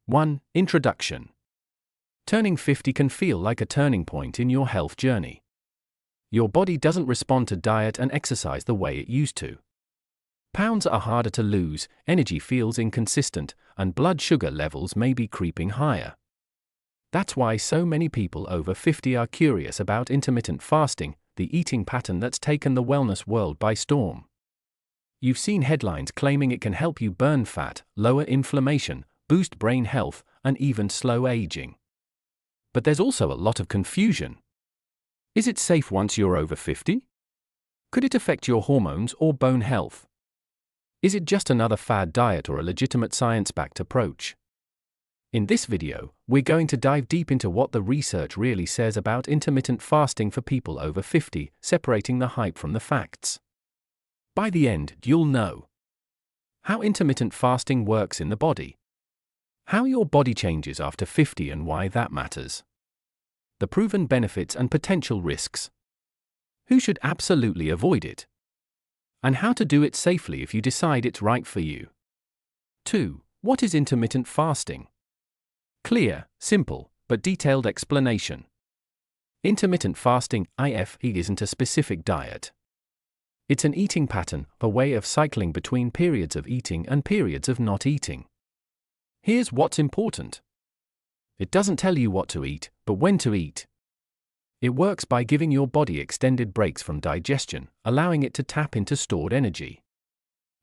1. Introduction. Turning 50 can feel like a turning point in your health journey. Your body doesn't respond to diet and exercise the way it used to. Pounds are harder to lose, energy feels inconsistent, and blood sugar levels may be creeping higher. That's why so many people over 50 are curious about intermittent fasting, the eating pattern that's taken the wellness world by storm. You've seen headlines claiming it can help you burn fat, lower inflammation, boost brain health, and even slow aging. But there's also a lot of confusion. Is it safe once you're over 50? Could it affect your hormones or bone health? Is it just another fad diet or a legitimate science-backed approach? In this video, we're going to dive deep into what the research really says about intermittent fasting for people over 50, separating the hype from the facts. By the end, you'll know how intermittent fasting works in the body, how your body changes after 50 and why that matters, the proven benefits and potential risks, who should absolutely avoid it, and how to do it safely if you decide it's right for you. 2. What is intermittent fasting? Clear, simple, but detailed explanation. Intermittent fasting, IF, isn't a specific diet. It's an eating pattern, a way of cycling between periods of eating and periods of not eating. Here's what's important. It doesn't tell you what to eat, but when to eat. It works by giving your body extended breaks from digestion, allowing it to tap into stored energy.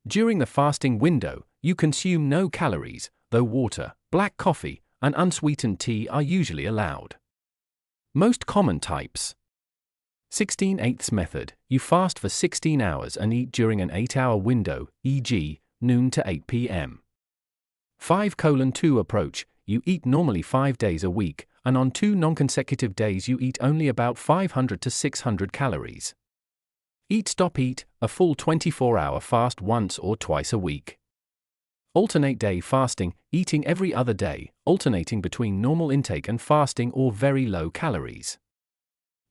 During the fasting window, you consume no calories, though water, black coffee, and unsweetened tea are usually allowed. Most common types. 16/8 method, you fast for 16 hours and eat during an 8-hour window, e.g., noon to 8 p.m. 5:2 approach, you eat normally 5 days a week, and on 2 non-consecutive days you eat only about 500 to 600 calories. Eat Stop Eat, a full 24-hour fast once or twice a week. Alternate day fasting, eating every other day, alternating between normal intake and fasting or very low calories.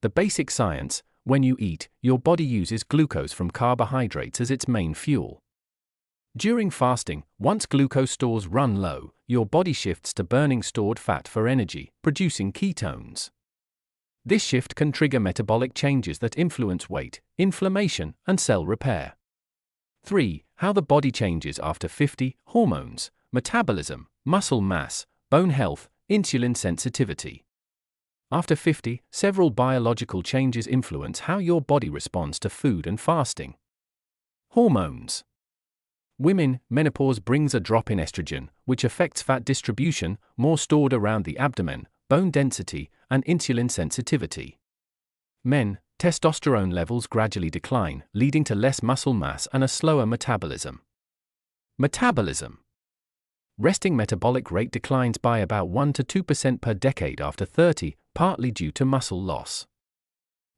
The basic science: when you eat, your body uses glucose from carbohydrates as its main fuel. During fasting, once glucose stores run low, your body shifts to burning stored fat for energy, producing ketones. This shift can trigger metabolic changes that influence weight, inflammation, and cell repair. 3. How the body changes after 50, hormones, metabolism, muscle mass, bone health, insulin sensitivity. After 50, several biological changes influence how your body responds to food and fasting. Hormones. Women, menopause brings a drop in estrogen, which affects fat distribution, more stored around the abdomen, bone density, and insulin sensitivity. Men, testosterone levels gradually decline, leading to less muscle mass and a slower metabolism. Metabolism. Resting metabolic rate declines by about 1 to 2% per decade after 30, partly due to muscle loss.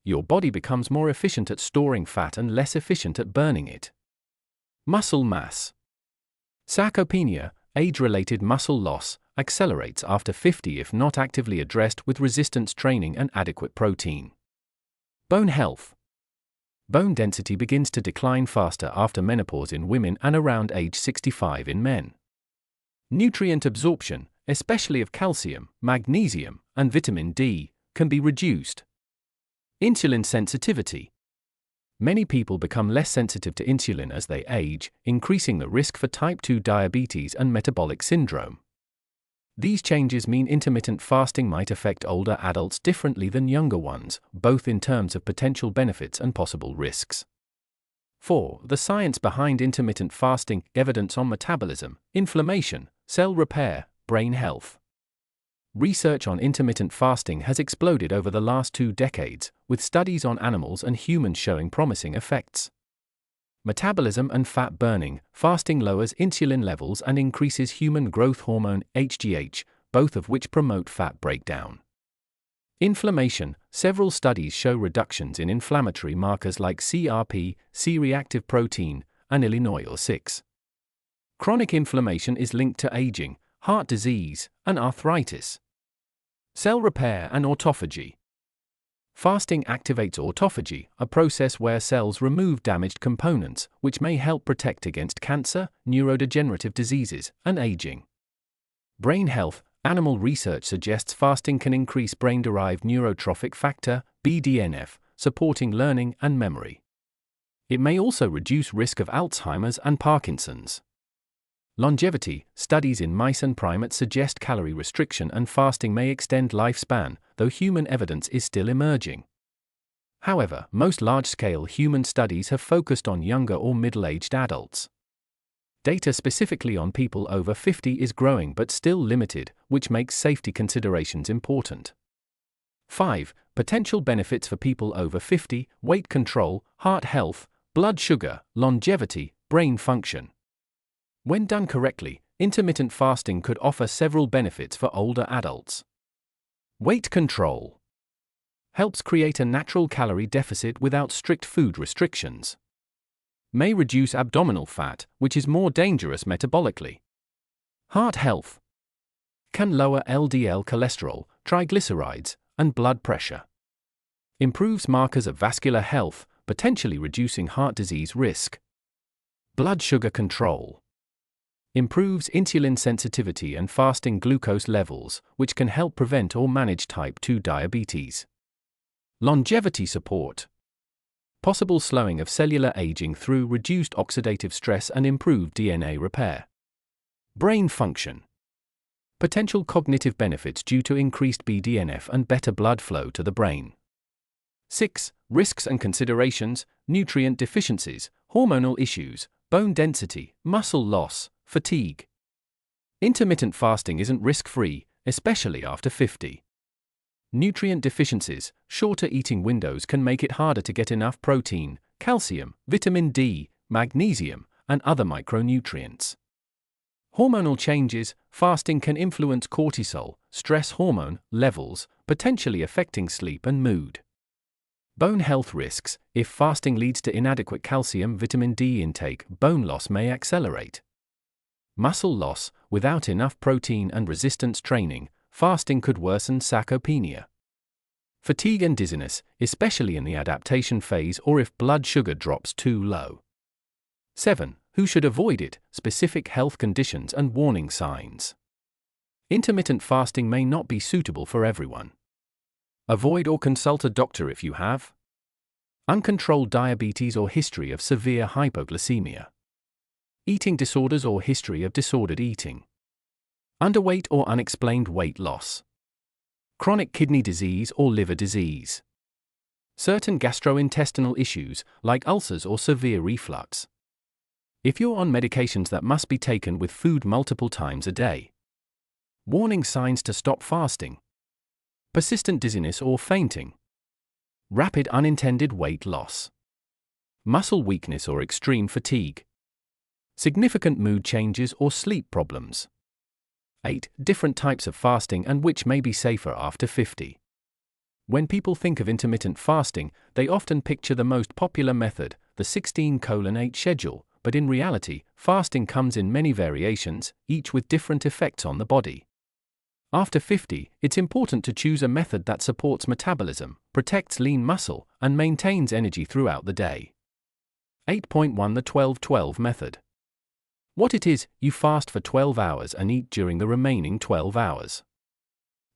Your body becomes more efficient at storing fat and less efficient at burning it. Muscle mass. Sarcopenia, age-related muscle loss, accelerates after 50 if not actively addressed with resistance training and adequate protein. Bone health. Bone density begins to decline faster after menopause in women and around age 65 in men. Nutrient absorption, especially of calcium, magnesium, and vitamin D, can be reduced. Insulin sensitivity. Many people become less sensitive to insulin as they age, increasing the risk for type 2 diabetes and metabolic syndrome. These changes mean intermittent fasting might affect older adults differently than younger ones, both in terms of potential benefits and possible risks. 4. The science behind intermittent fasting, evidence on metabolism, inflammation, cell repair, brain health. Research on intermittent fasting has exploded over the last 2 decades, with studies on animals and humans showing promising effects. Metabolism and fat burning, fasting lowers insulin levels and increases human growth hormone, HGH, both of which promote fat breakdown. Inflammation, several studies show reductions in inflammatory markers like CRP, C-reactive protein, and Illinois-6. Chronic inflammation is linked to aging, heart disease, and arthritis. Cell repair and autophagy. Fasting activates autophagy, a process where cells remove damaged components, which may help protect against cancer, neurodegenerative diseases, and aging. Brain health. Animal research suggests fasting can increase brain-derived neurotrophic factor, BDNF, supporting learning and memory. It may also reduce risk of Alzheimer's and Parkinson's. Longevity. Studies in mice and primates suggest calorie restriction and fasting may extend lifespan, though human evidence is still emerging. However, most large-scale human studies have focused on younger or middle-aged adults. Data specifically on people over 50 is growing but still limited, which makes safety considerations important. 5. Potential benefits for people over 50: weight control, heart health, blood sugar, longevity, brain function. When done correctly, intermittent fasting could offer several benefits for older adults. Weight control helps create a natural calorie deficit without strict food restrictions. May reduce abdominal fat, which is more dangerous metabolically. Heart health can lower LDL cholesterol, triglycerides, and blood pressure. Improves markers of vascular health, potentially reducing heart disease risk. Blood sugar control improves insulin sensitivity and fasting glucose levels, which can help prevent or manage type 2 diabetes. Longevity support. Possible slowing of cellular aging through reduced oxidative stress and improved DNA repair. Brain function. Potential cognitive benefits due to increased BDNF and better blood flow to the brain. 6. Risks and considerations: nutrient deficiencies, hormonal issues, bone density, muscle loss, fatigue. Intermittent fasting isn't risk-free, especially after 50. Nutrient deficiencies. Shorter eating windows can make it harder to get enough protein, calcium, vitamin D, magnesium, and other micronutrients. Hormonal changes. Fasting can influence cortisol, stress hormone, levels, potentially affecting sleep and mood. Bone health risks. If fasting leads to inadequate calcium, vitamin D intake, bone loss may accelerate. Muscle loss. Without enough protein and resistance training, fasting could worsen sarcopenia. Fatigue and dizziness, especially in the adaptation phase or if blood sugar drops too low. 7. Who should avoid it? Specific health conditions and warning signs. Intermittent fasting may not be suitable for everyone. Avoid or consult a doctor if you have uncontrolled diabetes or history of severe hypoglycemia, eating disorders or history of disordered eating, underweight or unexplained weight loss, chronic kidney disease or liver disease, certain gastrointestinal issues like ulcers or severe reflux. If you're on medications that must be taken with food multiple times a day. Warning signs to stop fasting: persistent dizziness or fainting, rapid unintended weight loss, muscle weakness or extreme fatigue, significant mood changes or sleep problems. 8. Different types of fasting and which may be safer after 50. When people think of intermittent fasting, they often picture the most popular method, the 16:8 schedule, but in reality, fasting comes in many variations, each with different effects on the body. After 50, it's important to choose a method that supports metabolism, protects lean muscle, and maintains energy throughout the day. 8.1 The 12-12 method. What it is: you fast for 12 hours and eat during the remaining 12 hours.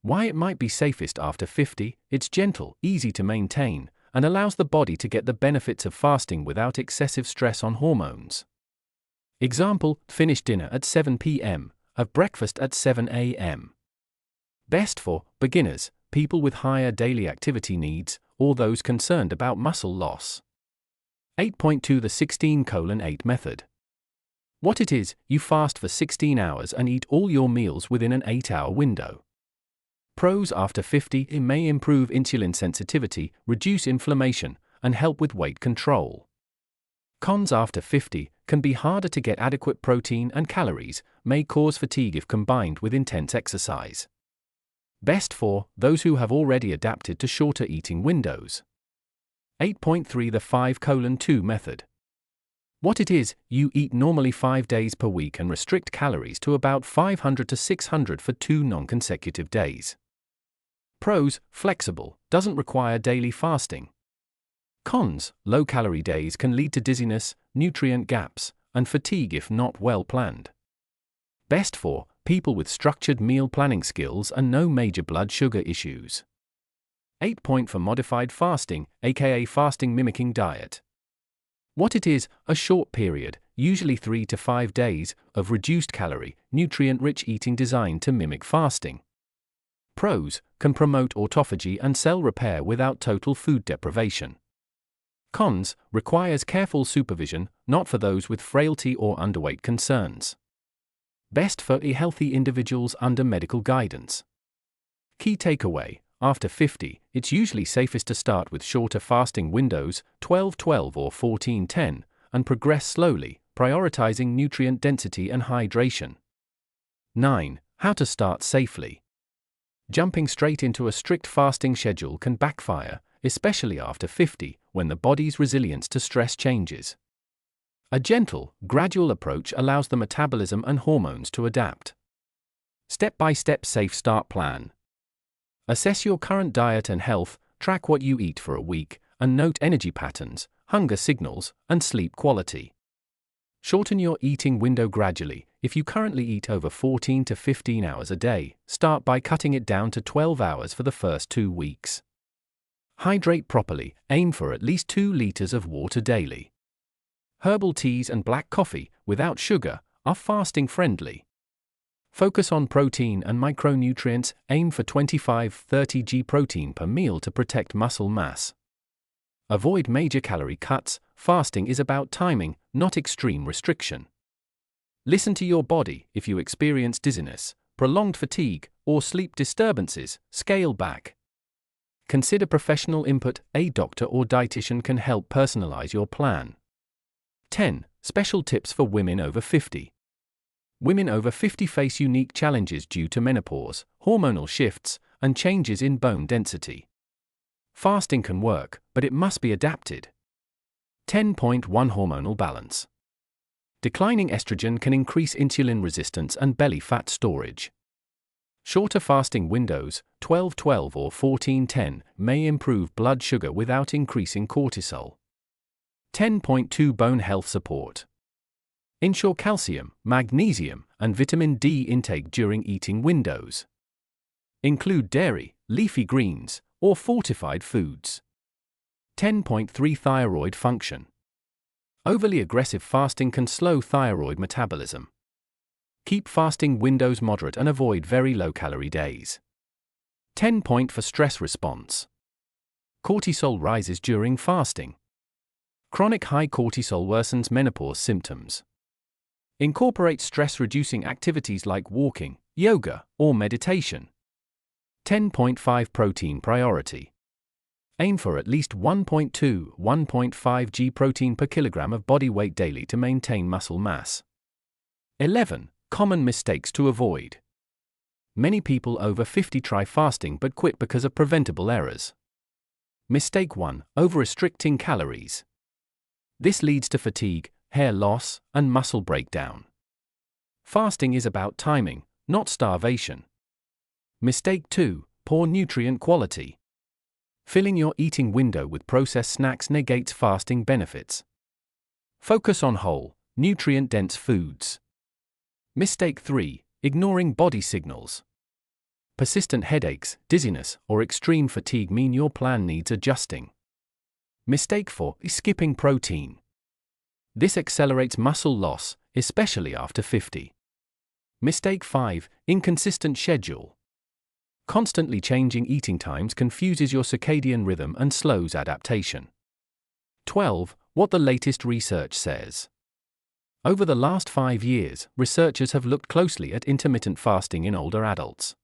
Why it might be safest after 50: it's gentle, easy to maintain, and allows the body to get the benefits of fasting without excessive stress on hormones. Example: finish dinner at 7 p.m., have breakfast at 7 a.m. Best for beginners, people with higher daily activity needs, or those concerned about muscle loss. 8.2 The 16:8 method. What it is: you fast for 16 hours and eat all your meals within an 8-hour window. Pros: after 50, it may improve insulin sensitivity, reduce inflammation, and help with weight control. Cons: after 50, can be harder to get adequate protein and calories, may cause fatigue if combined with intense exercise. Best for those who have already adapted to shorter eating windows. 8.3 The 5:2 method. What it is: you eat normally 5 days per week and restrict calories to about 500 to 600 for 2 non-consecutive days. Pros: flexible, doesn't require daily fasting. Cons: low-calorie days can lead to dizziness, nutrient gaps, and fatigue if not well planned. Best for people with structured meal planning skills and no major blood sugar issues. 8 point for modified fasting, aka fasting mimicking diet. What it is: a short period, usually 3 to 5 days, of reduced calorie, nutrient-rich eating designed to mimic fasting. Pros: can promote autophagy and cell repair without total food deprivation. Cons: requires careful supervision, not for those with frailty or underweight concerns. Best for healthy individuals under medical guidance. Key takeaway: after 50, it's usually safest to start with shorter fasting windows, 12-12 or 14-10, and progress slowly, prioritizing nutrient density and hydration. 9. How to start safely. Jumping straight into a strict fasting schedule can backfire, especially after 50, when the body's resilience to stress changes. A gentle, gradual approach allows the metabolism and hormones to adapt. Step-by-step safe start plan. Assess your current diet and health, track what you eat for a week, and note energy patterns, hunger signals, and sleep quality. Shorten your eating window gradually. If you currently eat over 14 to 15 hours a day, start by cutting it down to 12 hours for the first 2 weeks. Hydrate properly, aim for at least 2 liters of water daily. Herbal teas and black coffee, without sugar, are fasting friendly. Focus on protein and micronutrients, aim for 25-30 g protein per meal to protect muscle mass. Avoid major calorie cuts, fasting is about timing, not extreme restriction. Listen to your body. If you experience dizziness, prolonged fatigue, or sleep disturbances, scale back. Consider professional input. A doctor or dietitian can help personalize your plan. 10. Special tips for women over 50. Women over 50 face unique challenges due to menopause, hormonal shifts, and changes in bone density. Fasting can work, but it must be adapted. 10.1 Hormonal balance. Declining estrogen can increase insulin resistance and belly fat storage. Shorter fasting windows, 12-12 or 14-10, may improve blood sugar without increasing cortisol. 10.2 Bone health support. Ensure calcium, magnesium, and vitamin D intake during eating windows. Include dairy, leafy greens, or fortified foods. 10.3 Thyroid function. Overly aggressive fasting can slow thyroid metabolism. Keep fasting windows moderate and avoid very low-calorie days. 10 point for stress response. Cortisol rises during fasting. Chronic high cortisol worsens menopause symptoms. Incorporate stress-reducing activities like walking, yoga, or meditation. 10.5 Protein priority. Aim for at least 1.2-1.5 g protein per kilogram of body weight daily to maintain muscle mass. 11. Common mistakes to avoid. Many people over 50 try fasting but quit because of preventable errors. Mistake 1. Over-restricting calories. This leads to fatigue, hair loss, and muscle breakdown. Fasting is about timing, not starvation. Mistake 2. Poor nutrient quality. Filling your eating window with processed snacks negates fasting benefits. Focus on whole, nutrient-dense foods. Mistake 3. Ignoring body signals. Persistent headaches, dizziness, or extreme fatigue mean your plan needs adjusting. Mistake 4. Skipping protein. This accelerates muscle loss, especially after 50. Mistake 5. Inconsistent schedule. Constantly changing eating times confuses your circadian rhythm and slows adaptation. 12. What the latest research says. Over the last 5 years, researchers have looked closely at intermittent fasting in older adults.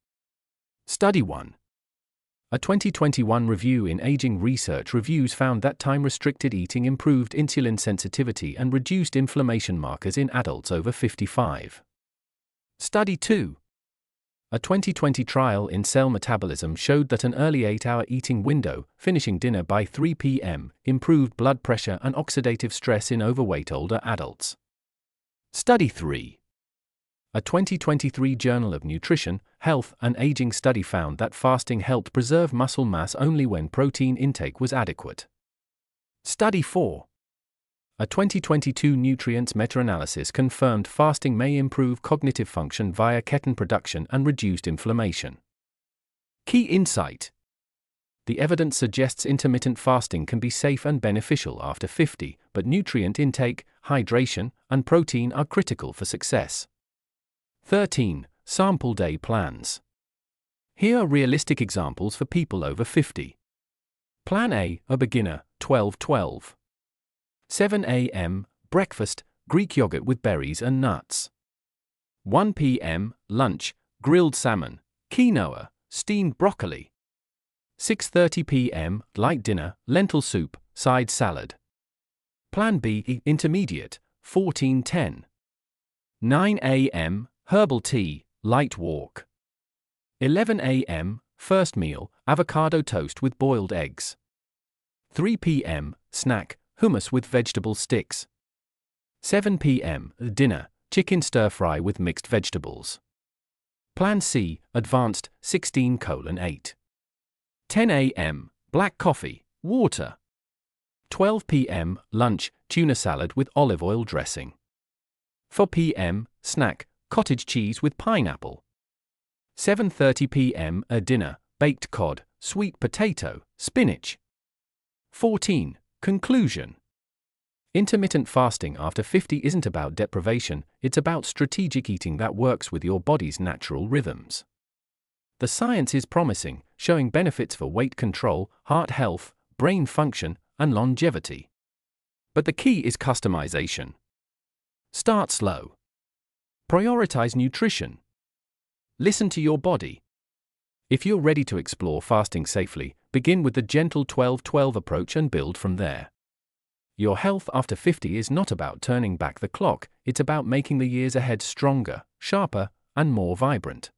Study 1. A 2021 review in Aging Research Reviews found that time-restricted eating improved insulin sensitivity and reduced inflammation markers in adults over 55. Study 2. A 2020 trial in Cell Metabolism showed that an early 8-hour eating window, finishing dinner by 3 p.m., improved blood pressure and oxidative stress in overweight older adults. Study 3. A 2023 Journal of Nutrition, Health and Aging study found that fasting helped preserve muscle mass only when protein intake was adequate. Study 4. A 2022 nutrients meta-analysis confirmed fasting may improve cognitive function via ketones production and reduced inflammation. Key insight: the evidence suggests intermittent fasting can be safe and beneficial after 50, but nutrient intake, hydration, and protein are critical for success. 13. Sample day plans. Here are realistic examples for people over 50. Plan A, a beginner, 12-12. 7 a.m., breakfast, Greek yogurt with berries and nuts. 1 p.m., lunch, grilled salmon, quinoa, steamed broccoli. 6:30 p.m., light dinner, lentil soup, side salad. Plan B, intermediate, 14-10. 9 a.m., herbal tea, light walk. 11 a.m., first meal, avocado toast with boiled eggs. 3 p.m., snack, hummus with vegetable sticks. 7 p.m., dinner, chicken stir-fry with mixed vegetables. Plan C, advanced, 16:8. 10 a.m., black coffee, water. 12 p.m., lunch, tuna salad with olive oil dressing. 4 p.m., snack, cottage cheese with pineapple. 7:30 p.m., a dinner, baked cod, sweet potato, spinach. 14. Conclusion. Intermittent fasting after 50 isn't about deprivation, it's about strategic eating that works with your body's natural rhythms. The science is promising, showing benefits for weight control, heart health, brain function, and longevity. But the key is customization. Start slow. Prioritize nutrition. Listen to your body. If you're ready to explore fasting safely, begin with the gentle 12-12 approach and build from there. Your health after 50 is not about turning back the clock, it's about making the years ahead stronger, sharper, and more vibrant.